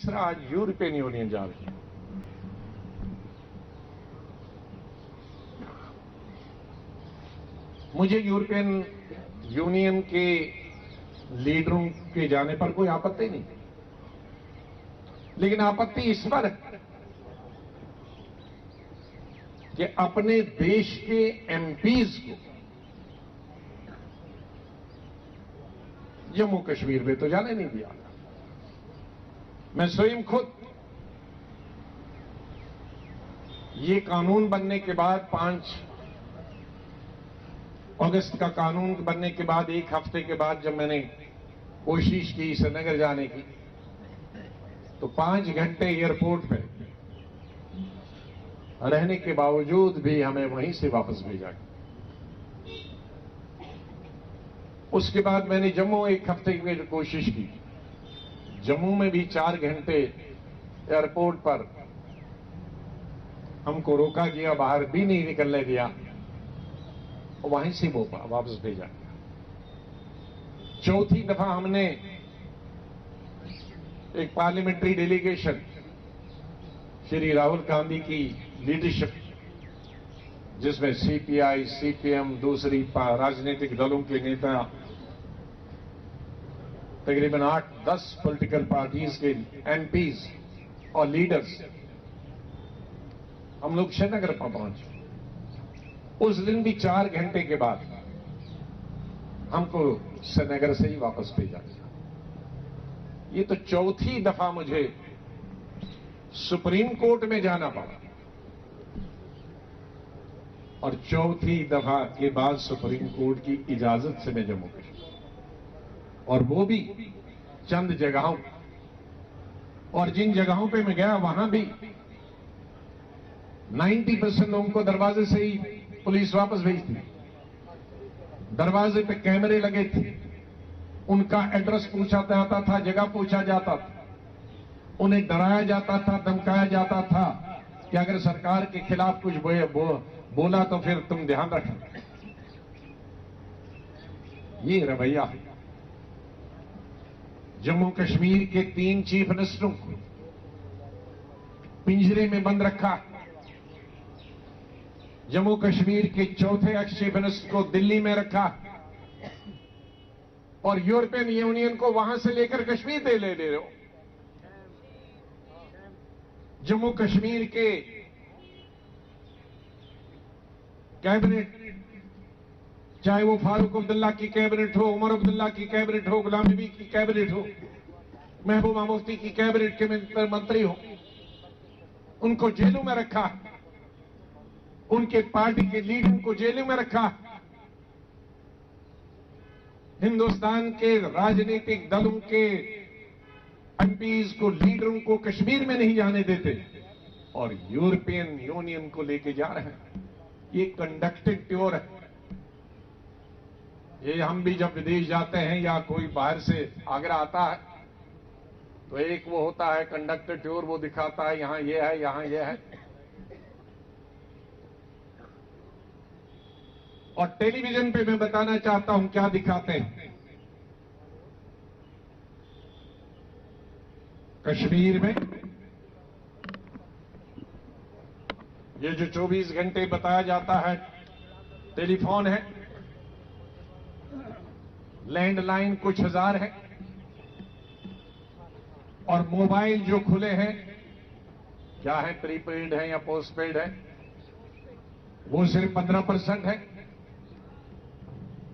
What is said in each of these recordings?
तीसरा आज European union जा रही है। मुझे यूरोपियन यूनियन के लीडरों के जाने पर कोई आपत्ति नहीं, लेकिन आपत्ति इस पर है कि अपने देश के एमपीज को जम्मू कश्मीर में तो जाने नहीं दिया। मैं स्वयं खुद ये कानून बनने के बाद 5 अगस्त का कानून बनने के बाद 1 हफ्ते के बाद जब मैंने कोशिश की श्रीनगर जाने की, तो 5 घंटे एयरपोर्ट पे रहने के बावजूद भी हमें वहीं से वापस भेजा गया। उसके बाद मैंने जम्मू 1 हफ्ते की कोशिश की। जम्मू में भी 4 घंटे एयरपोर्ट पर हमको रोका गया, बाहर भी नहीं निकलने दिया, और वहीं से वापस भेजा गया। चौथी दफा हमने एक पार्लियामेंट्री डेलीगेशन श्री राहुल गांधी की लीडरशिप, जिसमें सीपीआई, सीपीएम, दूसरी राजनीतिक दलों के नेता, तकरीबन 8-10 पॉलिटिकल पार्टीज के एमपीज और लीडर्स, हम लोग श्रीनगर पर पहुंचे। उस दिन भी 4 घंटे के बाद हमको श्रीनगर से ही वापस भेजा गया। ये तो चौथी दफा मुझे सुप्रीम कोर्ट में जाना पड़ा, और चौथी दफा के बाद सुप्रीम कोर्ट की इजाजत से मैं जम्मू कश्मीर, और वो भी चंद जगहों, और जिन जगहों पे मैं गया वहां भी 90% लोगों को दरवाजे से ही पुलिस वापस भेजती। दरवाजे पे कैमरे लगे थे, उनका एड्रेस पूछा जाता था, जगह पूछा जाता था, उन्हें डराया जाता था, धमकाया जाता था कि अगर सरकार के खिलाफ कुछ बोला तो फिर तुम ध्यान रखना। ये रवैया है। जम्मू कश्मीर के 3 चीफ मिनिस्टरों को पिंजरे में बंद रखा। जम्मू कश्मीर के चौथे एक्स चीफ मिनिस्टर को दिल्ली में रखा, और यूरोपियन यूनियन को वहां से लेकर कश्मीर ले रहे हो। जम्मू कश्मीर के कैबिनेट, चाहे वो फारूक अब्दुल्ला की कैबिनेट हो, उमर अब्दुल्ला की कैबिनेट हो, गुलाम नबी की कैबिनेट हो, महबूबा मुफ्ती की कैबिनेट के मंत्री हो, उनको जेलों में रखा। उनके पार्टी के लीडर को जेलों में रखा। हिंदुस्तान के राजनीतिक दलों के एमपीज को, लीडरों को कश्मीर में नहीं जाने देते, और यूरोपियन यूनियन को लेके जा रहे हैं। ये कंडक्टेड टूर है। ये हम भी जब विदेश जाते हैं या कोई बाहर से आगरा आता है, तो एक वो होता है कंडक्टेड टूर, वो दिखाता है यहां ये है, यहां ये है, और टेलीविजन पे मैं बताना चाहता हूं क्या दिखाते हैं। कश्मीर में ये जो 24 घंटे बताया जाता है, टेलीफोन है, लैंडलाइन कुछ हजार है, और मोबाइल जो खुले हैं, क्या है, प्रीपेड है या पोस्टपेड है, वो सिर्फ 15% है।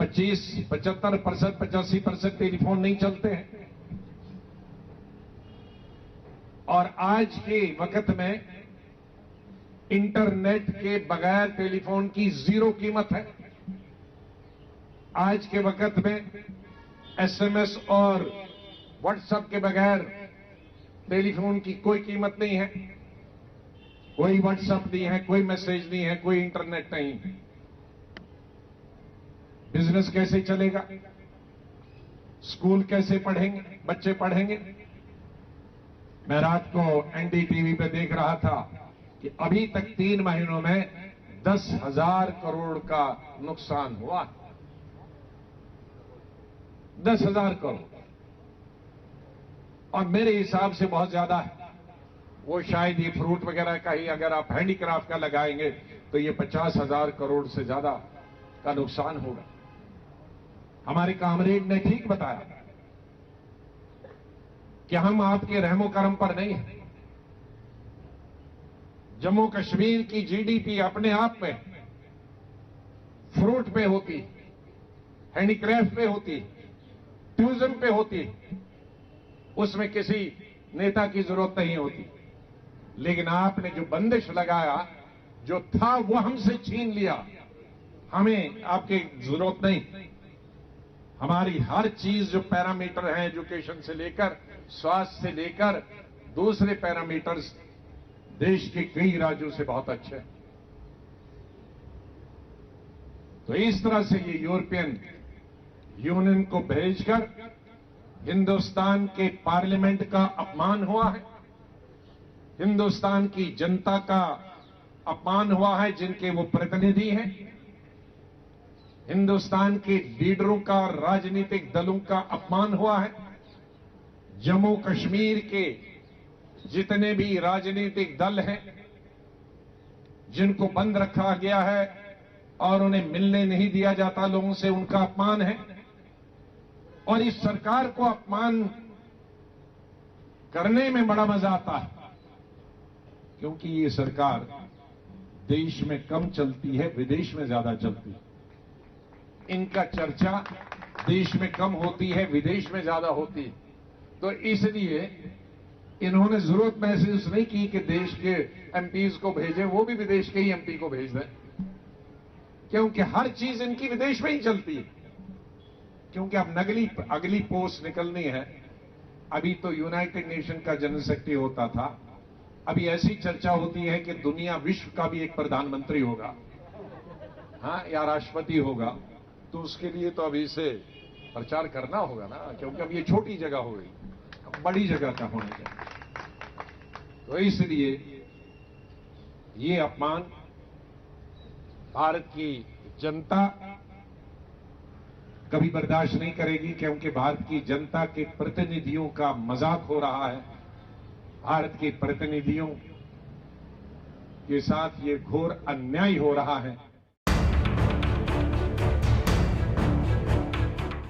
75%, 85% टेलीफोन नहीं चलते हैं। और आज के वक्त में इंटरनेट के बगैर टेलीफोन की 0 कीमत है। आज के वक्त में एसएमएस और व्हाट्सएप के बगैर टेलीफोन की कोई कीमत नहीं है। कोई व्हाट्सएप नहीं है, कोई मैसेज नहीं है, कोई इंटरनेट नहीं है। बिजनेस कैसे चलेगा? स्कूल कैसे पढ़ेंगे बच्चे? पढ़ेंगे? मैं रात को एनडीटीवी पे देख रहा था कि अभी तक 3 महीनों में 10,000 करोड़ का नुकसान हुआ। 10,000 करोड़। और मेरे हिसाब से बहुत ज्यादा है। वो शायद ये फ्रूट वगैरह का ही अगर आप हैंडीक्राफ्ट का लगाएंगे तो ये 50,000 करोड़ से ज्यादा का नुकसान होगा। हमारे कामरेड ने ठीक बताया कि हम आपके रहमो करम पर नहीं हैं। जम्मू कश्मीर की जीडीपी अपने आप में फ्रूट पे होती, हैंडीक्राफ्ट पे होती, टूरिज्म पे होती, उसमें किसी नेता की जरूरत नहीं होती। लेकिन आपने जो बंदिश लगाया, जो था वो हमसे छीन लिया। हमें आपकी जरूरत नहीं। हमारी हर चीज जो पैरामीटर है, एजुकेशन से लेकर स्वास्थ्य से लेकर दूसरे पैरामीटर्स देश के कई राज्यों से बहुत अच्छे हैं। तो इस तरह से ये यूरोपियन यूनियन को भेजकर हिंदुस्तान के पार्लियामेंट का अपमान हुआ है, हिंदुस्तान की जनता का अपमान हुआ है जिनके वो प्रतिनिधि हैं, हिंदुस्तान के लीडरों का, राजनीतिक दलों का अपमान हुआ है। जम्मू कश्मीर के जितने भी राजनीतिक दल हैं जिनको बंद रखा गया है और उन्हें मिलने नहीं दिया जाता लोगों से, उनका अपमान है। और इस सरकार को अपमान करने में बड़ा मजा आता है, क्योंकि ये सरकार देश में कम चलती है, विदेश में ज्यादा चलती है। इनका चर्चा देश में कम होती है, विदेश में ज्यादा होती है। तो इसलिए इन्होंने जरूरत महसूस नहीं की कि देश के एमपीज को भेजे, वो भी विदेश के ही एमपी को भेज दें, क्योंकि हर चीज इनकी विदेश में ही चलती है। क्योंकि अब अगली पोस्ट निकलनी है। अभी तो यूनाइटेड नेशन का जनरल सेक्रेटरी होता था, अभी ऐसी चर्चा होती है कि दुनिया विश्व का भी एक प्रधानमंत्री होगा, हाँ, या राष्ट्रपति होगा। तो उसके लिए तो अभी से प्रचार करना होगा ना, क्योंकि अब ये छोटी जगह हो गई, अब बड़ी जगह का होने चाहिए। तो इसलिए ये अपमान भारत की जनता कभी बर्दाश्त नहीं करेगी, क्योंकि भारत की जनता के प्रतिनिधियों का मजाक हो रहा है। भारत के प्रतिनिधियों के साथ ये घोर अन्याय हो रहा है।